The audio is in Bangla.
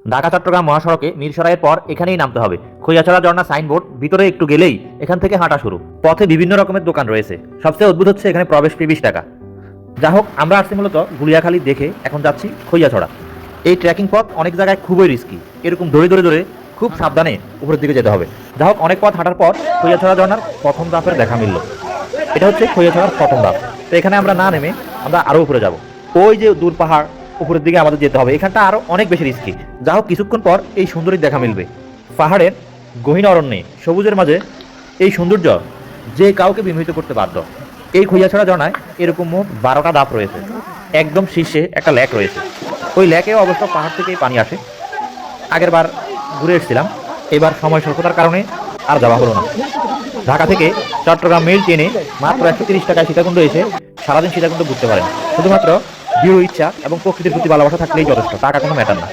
ঢাকা চট্টগ্রাম মহাসড়কে মিরসরাইয়ের পর এখানেই নামতে হবে। খৈয়াছড়া ঝর্ণা সাইনবোর্ড, ভিতরে একটু গেলেই এখান থেকে হাঁটা শুরু। পথে বিভিন্ন রকমের দোকান রয়েছে। সবচেয়ে অদ্ভুত হচ্ছে এখানে প্রবেশ ফি 20 টাকা। যা হোক, আমরা আসছি মূলত গুলিয়াখালী দেখে এখন যাচ্ছি খৈয়াছড়া। এই ট্রেকিং পথ অনেক জায়গায় খুবই রিস্কি, এরকম ধরে ধরে ধরে খুব সাবধানে উপরের দিকে যেতে হবে। যা হোক, অনেক পথ হাঁটার পর খৈয়াছড়া ঝর্ণার প্রথম ধাপের দেখা মিলল। এটা হচ্ছে খৈয়াছড়ার প্রথম ধাপ। তো এখানে আমরা না নেমে আমরা আরও উপরে যাব। ওই যে দূর পাহাড়, উপরের দিকে আমাদের যেতে হবে। এখানটা আরও অনেক বেশি রিস্কি। যা হোক, কিছুক্ষণ পর এই সুন্দরী দেখা মিলবে। পাহাড়ের গহীন অরণ্যে সবুজের মাঝে এই সৌন্দর্য যে কাউকে বিমোহিত করতে বাধ্য। এই খৈয়াছড়া ঝর্ণায় এরকম মোট 12টা ধাপ রয়েছে। একদম শীর্ষে একটা লেক রয়েছে। ওই লেকেও অবশ্য পাহাড় থেকেই পানি আসে। আগের বার ঘুরে এসেছিলাম, এবার সময় স্বল্পতার কারণে আর যাওয়া হলো না। ঢাকা থেকে চট্টগ্রাম মেল ট্রেনে মাত্র 130 টাকায় সীতাকুণ্ড এসে সারাদিন সীতাকুণ্ড ঘুরতে পারেন। শুধুমাত্র দৃঢ় ইচ্ছা এবং প্রকৃতির প্রতি ভালোবাসা থাকলেই যথেষ্ট, টাকা কোনো ম্যাটার না।